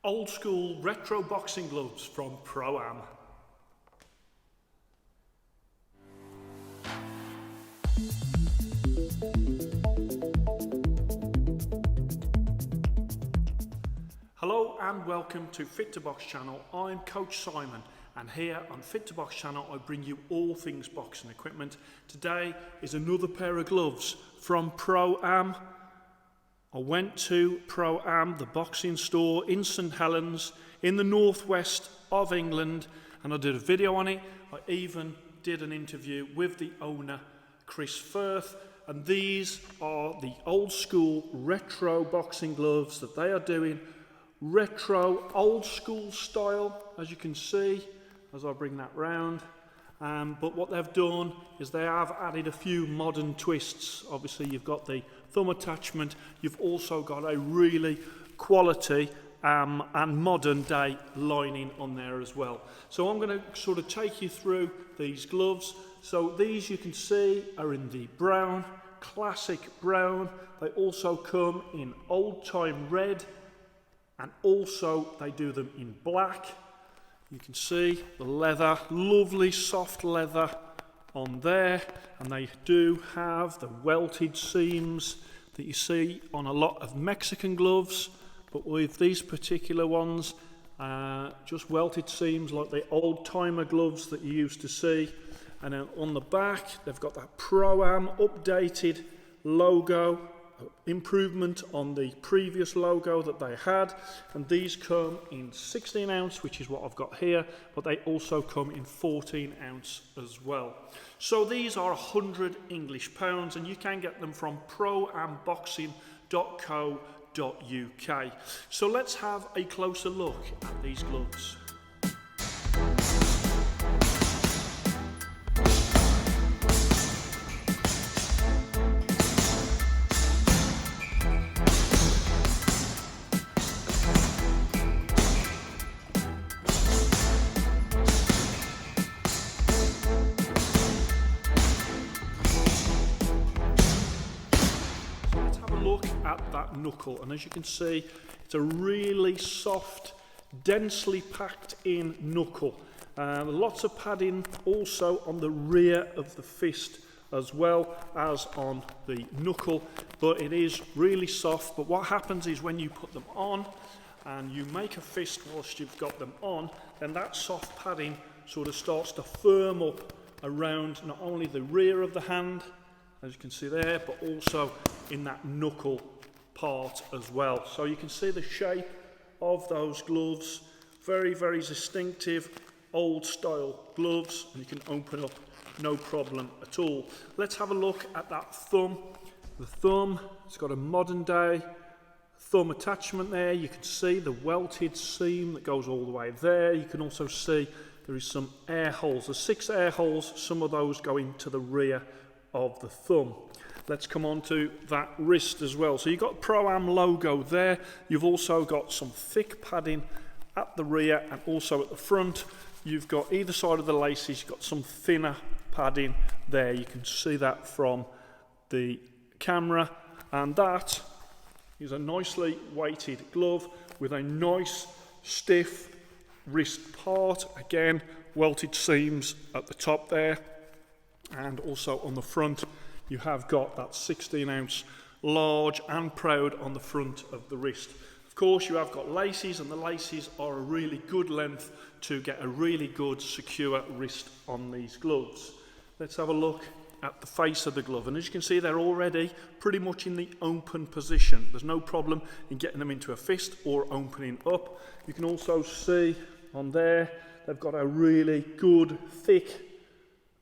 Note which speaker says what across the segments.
Speaker 1: Old school retro boxing gloves from Pro-Am. Hello and welcome to Fit to Box channel. I'm Coach Simon, and here on Fit to Box channel I bring you all things boxing equipment. Today is another pair of gloves from Pro-Am. I went to Pro-Am, the boxing store in St Helens in the northwest of England, and I did a video on it. I even did an interview with the owner, Chris Firth, and these are the old school retro boxing gloves that they are doing. Retro, old school style, as you can see, as I bring that round. But what they've done is they have added a few modern twists. Obviously, you've got the thumb attachment. You've also got a really quality and modern day lining on there as well. So I'm going to sort of take you through these gloves. So these you can see are in the brown, classic brown. They also come in old time red. And also they do them in black. You can see the leather, lovely soft leather on there. And they do have the welted seams that you see on a lot of Mexican gloves. But with these particular ones, just welted seams like the old timer gloves that you used to see. And then on the back, they've got that Pro-Am updated logo. Improvement on the previous logo that they had, and these come in 16 ounce, which is what I've got here, but they also come in 14 ounce as well. So these are 100 English pounds, and you can get them from proamboxing.co.uk. So let's have a closer look at these gloves. Look at that knuckle, and as you can see, it's a really soft, densely packed in knuckle. Lots of padding also on the rear of the fist as well as on the knuckle, but it is really soft. But what happens is when you put them on and you make a fist whilst you've got them on, then that soft padding sort of starts to firm up around not only the rear of the hand, as you can see there, but also in that knuckle part as well. So you can see the shape of those gloves, very, very distinctive old style gloves, and you can open up no problem at all. Let's have a look at that thumb. The thumb, it's got a modern day thumb attachment there. You can see the welted seam that goes all the way there. You can also see there is some air holes. There's 6 air holes, some of those go into the rear of the thumb. Let's come on to that wrist as well. So you've got Pro-Am logo there. You've also got some thick padding at the rear and also at the front. You've got either side of the laces, you've got some thinner padding there. You can see that from the camera, and that is a nicely weighted glove with a nice stiff wrist part. Again, welted seams at the top there. And also on the front, you have got that 16 ounce large and proud on the front of the wrist. Of course, you have got laces, and the laces are a really good length to get a really good secure wrist on these gloves. Let's have a look at the face of the glove, and as you can see, they're already pretty much in the open position. There's no problem in getting them into a fist or opening up. You can also see on there, they've got a really good thick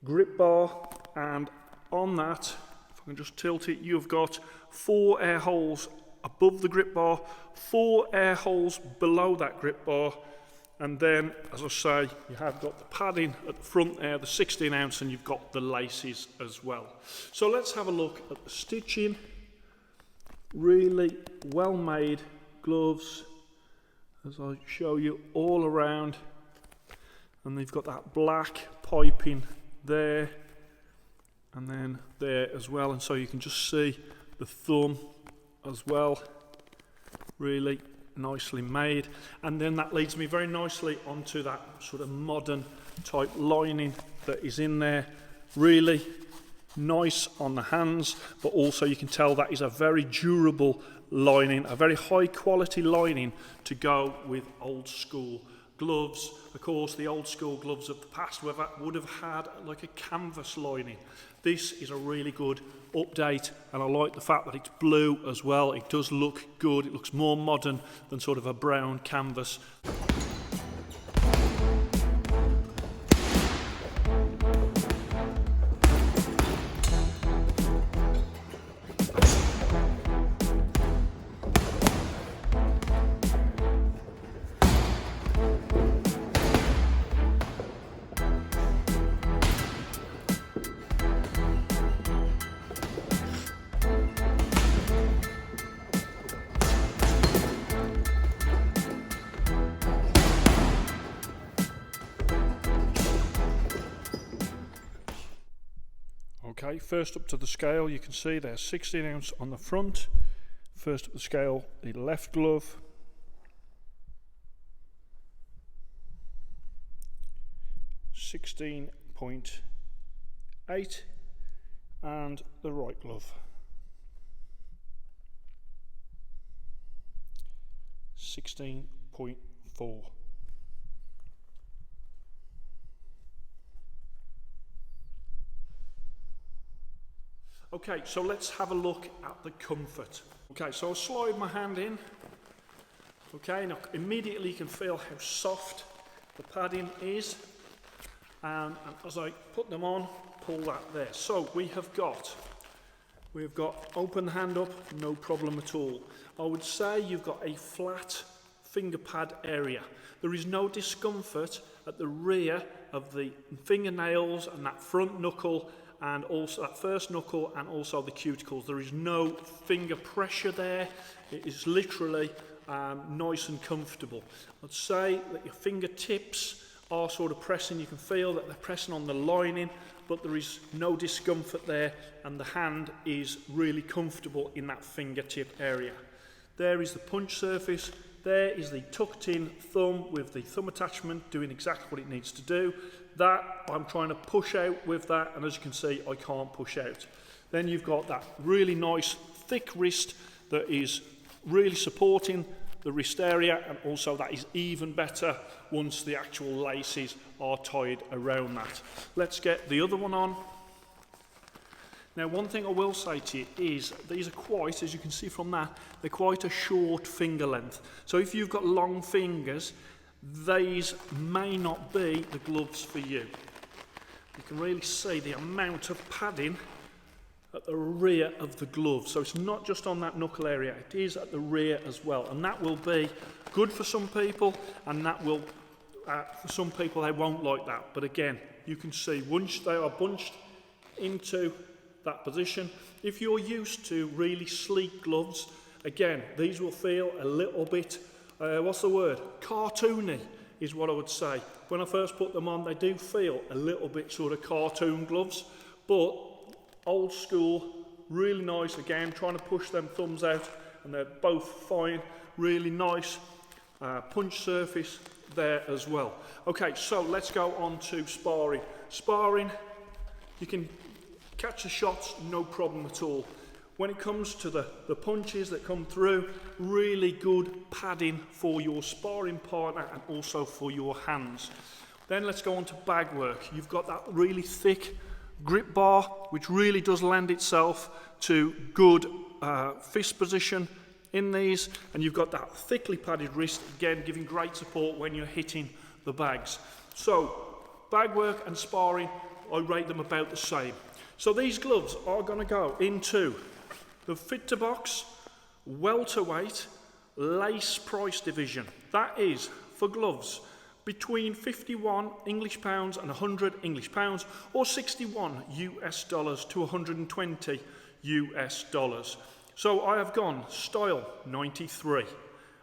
Speaker 1: grip bar, and on that, if I can just tilt it, you've got 4 air holes above the grip bar, 4 air holes below that grip bar, and then, as I say, you have got the padding at the front there, the 16 ounce, and you've got the laces as well. So let's have a look at the stitching. Really well made gloves, as I show you all around, and they've got that black piping there and then there as well, and so you can just see the thumb as well. Really nicely made. And then that leads me very nicely onto that sort of modern type lining that is in there. Really nice on the hands, but also you can tell that is a very durable lining, a very high quality lining to go with old school gloves. Of course, the old school gloves of the past would have had like a canvas lining. This is a really good update, and I like the fact that it's blue as well. It does look good. It looks more modern than sort of a brown canvas. Okay, first up to the scale, you can see there's 16 ounce on the front. First up the scale, the left glove. 16.8, and the right glove. 16.4. Okay, so let's have a look at the comfort. Okay, so I'll slide my hand in. Okay, now immediately you can feel how soft the padding is. And as I put them on, pull that there. So we've got open the hand up, no problem at all. I would say you've got a flat finger pad area. There is no discomfort at the rear of the fingernails and that front knuckle, and also that first knuckle, and also the cuticles. There is no finger pressure there. It is literally nice and comfortable. I'd say that your fingertips are sort of pressing. You can feel that they're pressing on the lining, but there is no discomfort there, and the hand is really comfortable in that fingertip area. There is the punch surface. There is the tucked in thumb with the thumb attachment doing exactly what it needs to do. That I'm trying to push out with that, and as you can see, I can't push out. Then you've got that really nice thick wrist that is really supporting the wrist area, and also that is even better once the actual laces are tied around that. Let's get the other one on. Now, one thing I will say to you is these are quite, as you can see from that, they're quite a short finger length. So if you've got long fingers, these may not be the gloves for you. You can really see the amount of padding at the rear of the glove. So it's not just on that knuckle area, it is at the rear as well. And that will be good for some people, and that will, for some people, they won't like that. But again, you can see once they are bunched into that position, if you're used to really sleek gloves, again, these will feel a little bit, what's the word? Cartoony is what I would say. When I first put them on, they do feel a little bit sort of cartoon gloves, but old school, really nice. Again, trying to push them thumbs out, and they're both fine. Really nice punch surface there as well. Okay, so let's go on to sparring. Sparring, you can catch the shots, no problem at all. When it comes to the punches that come through, really good padding for your sparring partner and also for your hands. Then let's go on to bag work. You've got that really thick grip bar, which really does lend itself to good fist position in these, and you've got that thickly padded wrist, again giving great support when you're hitting the bags. So bag work and sparring, I rate them about the same. So these gloves are going to go into the fit to box welterweight lace price division. That is for gloves between 51 English pounds and 100 English pounds, or 61 US dollars to 120 US dollars. So I have gone style 93.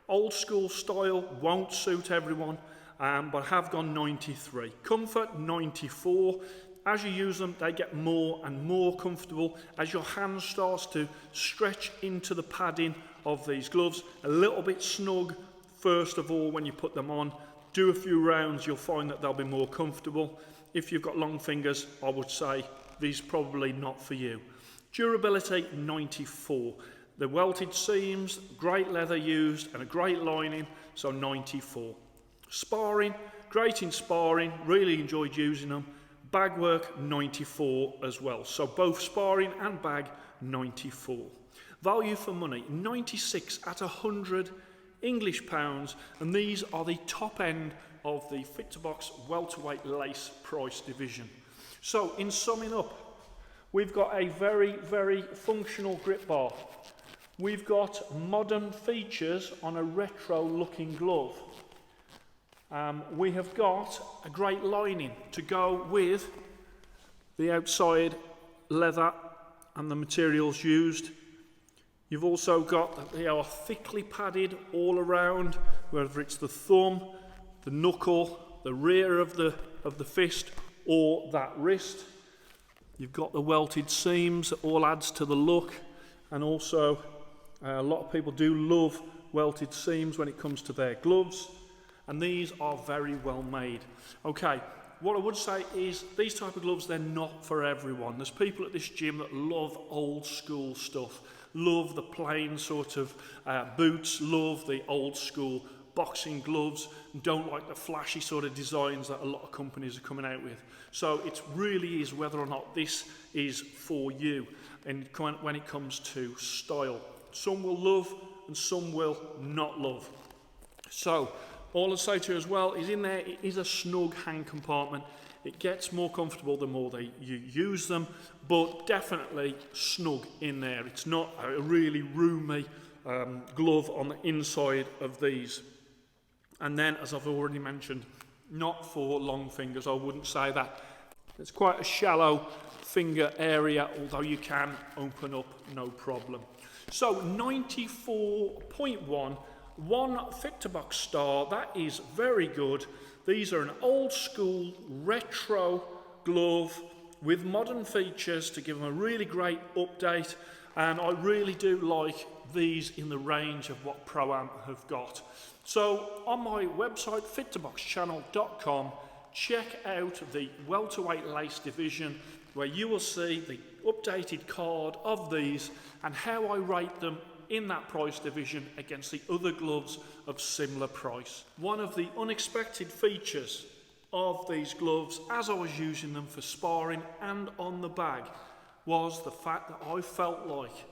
Speaker 1: Old school style won't suit everyone, but I have gone 93. Comfort 94. As you use them, they get more and more comfortable. As your hand starts to stretch into the padding of these gloves. A little bit snug first of all when you put them on. Do a few rounds, you'll find that they'll be more comfortable. If you've got long fingers, I would say these probably not for you. Durability 94. The welted seams, great leather used and a great lining, so 94. Sparring, great in sparring, really enjoyed using them. Bag work 94 as well, so both sparring and bag 94. Value for money 96 at 100 English pounds, and these are the top end of the Fit to Box welterweight lace price division. So in summing up, we've got a very functional grip bar. We've got modern features on a retro looking glove. We have got a great lining to go with the outside leather and the materials used. You've also got that they are thickly padded all around, whether it's the thumb, the knuckle, the rear of the fist, or that wrist. You've got the welted seams, that all adds to the look, and also a lot of people do love welted seams when it comes to their gloves, and these are very well made. Okay, what I would say is these type of gloves, they're not for everyone. There's people at this gym that love old school stuff, love the plain sort of boots, love the old school boxing gloves, and don't like the flashy sort of designs that a lot of companies are coming out with. So it really is whether or not this is for you and when it comes to style. Some will love and some will not love. So all I say to you as well is in there it is a snug hand compartment. It gets more comfortable the more you use them, but definitely snug in there. It's not a really roomy glove on the inside of these. And then, as I've already mentioned, not for long fingers. I wouldn't say that. It's quite a shallow finger area, although you can open up no problem. So 94.1, one Fit to Box star. That is very good. These are an old school retro glove with modern features to give them a really great update, and I really do like these in the range of what Pro-Am have got. So on my website fittoboxchannel.com, check out the welterweight lace division where you will see the updated card of these and how I rate them in that price division against the other gloves of similar price. One of the unexpected features of these gloves as I was using them for sparring and on the bag was the fact that I felt like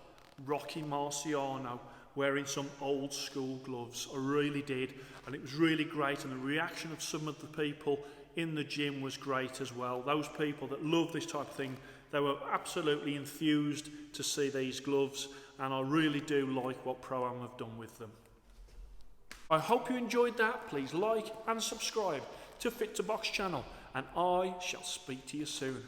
Speaker 1: Rocky Marciano wearing some old school gloves. I really did, and it was really great, and the reaction of some of the people in the gym was great as well. Those people that love this type of thing, they were absolutely enthused to see these gloves, and I really do like what Pro-Am have done with them. I hope you enjoyed that. Please like and subscribe to Fit to Box channel, and I shall speak to you soon.